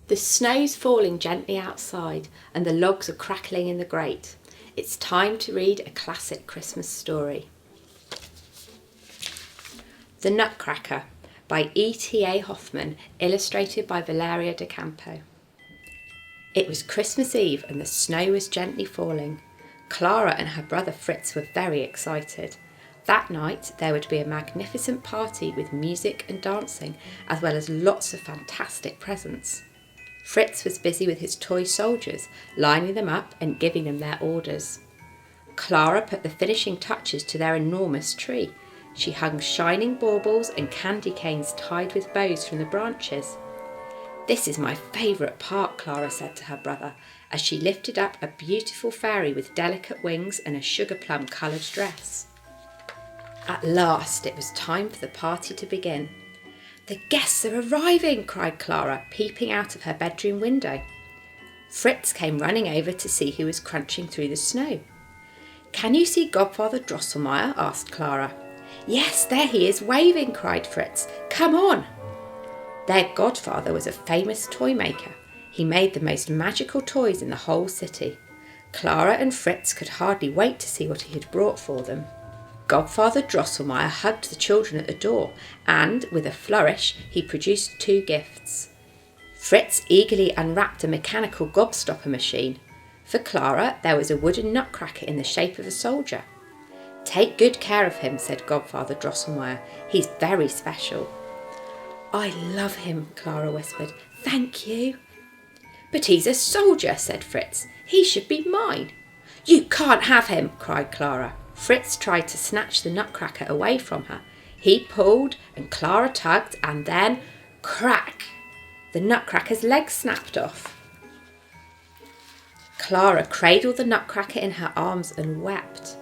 The snow's falling gently outside and the logs are crackling in the grate. It's time to read a classic Christmas story. The Nutcracker by E.T.A Hoffman, illustrated by Valeria Docampo. It was Christmas Eve and the snow was gently falling. Clara and her brother Fritz were very excited. That night there would be a magnificent party with music and dancing, as well as lots of fantastic presents. Fritz was busy with his toy soldiers, lining them up and giving them their orders. Clara put the finishing touches to their enormous tree. She hung shining baubles and candy canes tied with bows from the branches. "This is my favourite part," Clara said to her brother, as she lifted up a beautiful fairy with delicate wings and a sugar plum coloured dress. At last it was time for the party to begin. "The guests are arriving," cried Clara, peeping out of her bedroom window. Fritz came running over to see who was crunching through the snow. "Can you see Godfather Drosselmeyer?" asked Clara. "Yes, there he is waving," cried Fritz. "Come on." Their godfather was a famous toy maker. He made the most magical toys in the whole city. Clara and Fritz could hardly wait to see what he had brought for them. Godfather Drosselmeyer hugged the children at the door and, with a flourish, he produced 2 gifts. Fritz eagerly unwrapped a mechanical gobstopper machine. For Clara, there was a wooden nutcracker in the shape of a soldier. "Take good care of him," said Godfather Drosselmeyer. "He's very special." "I love him," Clara whispered. "Thank you." "But he's a soldier," said Fritz. "He should be mine." "You can't have him," cried Clara. Fritz tried to snatch the nutcracker away from her. He pulled and Clara tugged and then, crack! The nutcracker's leg snapped off. Clara cradled the nutcracker in her arms and wept.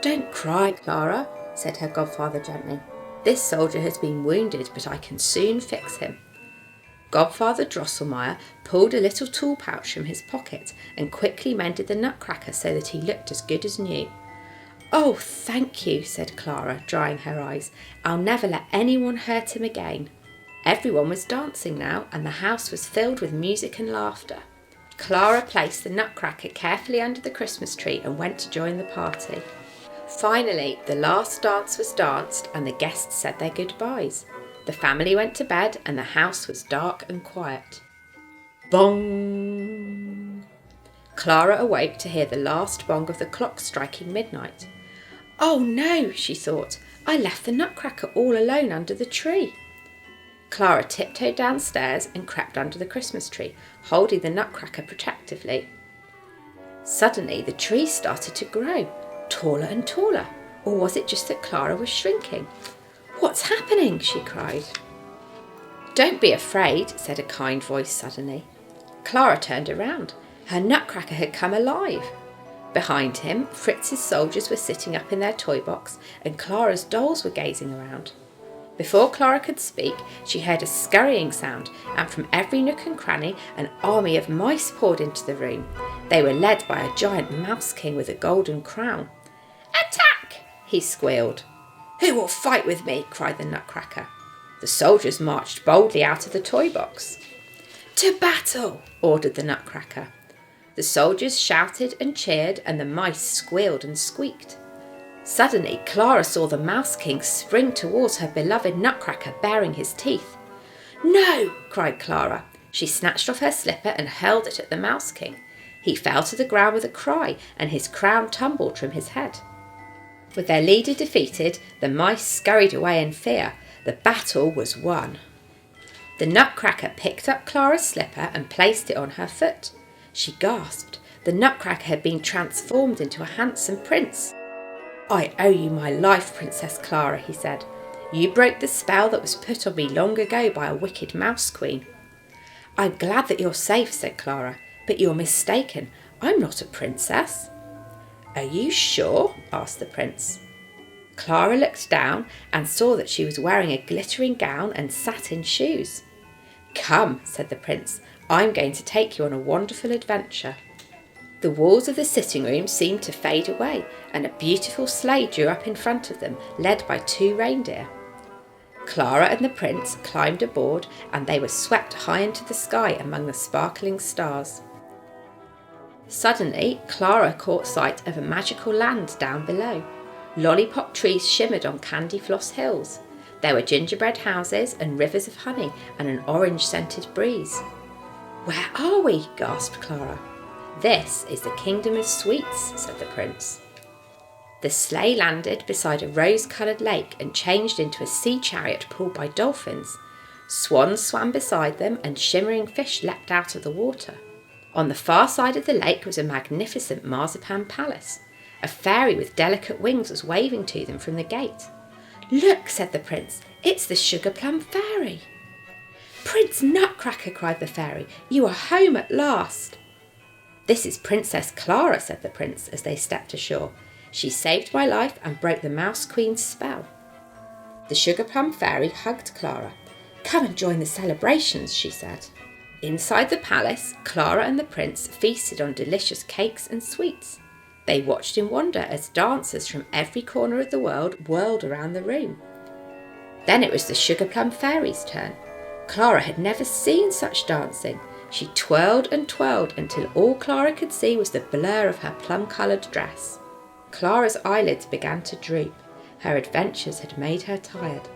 "Don't cry, Clara," said her godfather gently. "This soldier has been wounded, but I can soon fix him." Godfather Drosselmeyer pulled a little tool pouch from his pocket and quickly mended the nutcracker so that he looked as good as new. "Oh, thank you," said Clara, drying her eyes. "I'll never let anyone hurt him again." Everyone was dancing now, and the house was filled with music and laughter. Clara placed the nutcracker carefully under the Christmas tree and went to join the party. Finally, the last dance was danced and the guests said their goodbyes. The family went to bed and the house was dark and quiet. Bong! Clara awoke to hear the last bong of the clock striking midnight. "Oh no," she thought, "I left the nutcracker all alone under the tree." Clara tiptoed downstairs and crept under the Christmas tree, holding the nutcracker protectively. Suddenly the tree started to grow, taller and taller, or was it just that Clara was shrinking? "What's happening?" she cried. "Don't be afraid," said a kind voice suddenly. Clara turned around. Her nutcracker had come alive. Behind him, Fritz's soldiers were sitting up in their toy box and Clara's dolls were gazing around. Before Clara could speak, she heard a scurrying sound, and from every nook and cranny an army of mice poured into the room. They were led by a giant mouse king with a golden crown. "Attack!" he squealed. "Who will fight with me?" cried the nutcracker. The soldiers marched boldly out of the toy box. "To battle!" ordered the nutcracker. The soldiers shouted and cheered and the mice squealed and squeaked. Suddenly, Clara saw the Mouse King spring towards her beloved nutcracker baring his teeth. "No!" cried Clara. She snatched off her slipper and hurled it at the Mouse King. He fell to the ground with a cry and his crown tumbled from his head. With their leader defeated, the mice scurried away in fear. The battle was won. The nutcracker picked up Clara's slipper and placed it on her foot. She gasped. The nutcracker had been transformed into a handsome prince. "I owe you my life, Princess Clara," he said. "You broke the spell that was put on me long ago by a wicked mouse queen." "I'm glad that you're safe," said Clara, "but you're mistaken. I'm not a princess." "Are you sure?" asked the prince. Clara looked down and saw that she was wearing a glittering gown and satin shoes. "Come," said the prince, "I'm going to take you on a wonderful adventure." The walls of the sitting room seemed to fade away, and a beautiful sleigh drew up in front of them, led by 2 reindeer. Clara and the prince climbed aboard, and they were swept high into the sky among the sparkling stars. Suddenly, Clara caught sight of a magical land down below. Lollipop trees shimmered on candy floss hills. There were gingerbread houses and rivers of honey and an orange-scented breeze. "Where are we?" gasped Clara. "This is the Kingdom of Sweets," said the prince. The sleigh landed beside a rose-coloured lake and changed into a sea chariot pulled by dolphins. Swans swam beside them and shimmering fish leapt out of the water. On the far side of the lake was a magnificent marzipan palace. A fairy with delicate wings was waving to them from the gate. "Look," said the prince, "it's the Sugar Plum Fairy." "Prince Nutcracker," cried the fairy, "you are home at last." "This is Princess Clara," said the prince as they stepped ashore. "She saved my life and broke the Mouse Queen's spell." The Sugar Plum Fairy hugged Clara. "Come and join the celebrations," she said. Inside the palace, Clara and the prince feasted on delicious cakes and sweets. They watched in wonder as dancers from every corner of the world whirled around the room. Then it was the Sugar Plum Fairy's turn. Clara had never seen such dancing. She twirled and twirled until all Clara could see was the blur of her plum-coloured dress. Clara's eyelids began to droop. Her adventures had made her tired.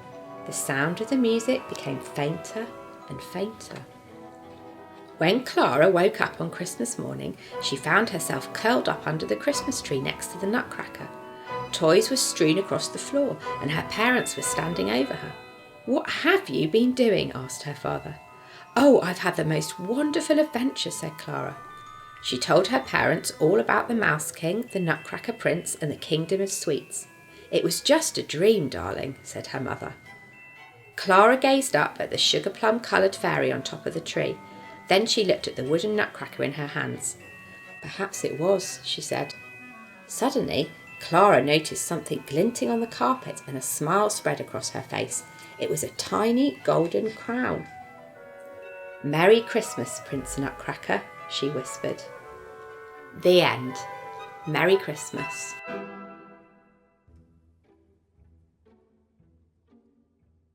The sound of the music became fainter and fainter. When Clara woke up on Christmas morning, she found herself curled up under the Christmas tree next to the Nutcracker. Toys were strewn across the floor, and her parents were standing over her. "What have you been doing?" asked her father. "Oh, I've had the most wonderful adventure," said Clara. She told her parents all about the Mouse King, the Nutcracker Prince, and the Kingdom of Sweets. "It was just a dream, darling," said her mother. Clara gazed up at the sugar-plum-coloured fairy on top of the tree. Then she looked at the wooden Nutcracker in her hands. "Perhaps it was," she said. Suddenly, Clara noticed something glinting on the carpet and a smile spread across her face. It was a tiny golden crown. "Merry Christmas, Prince Nutcracker," she whispered. The end. Merry Christmas.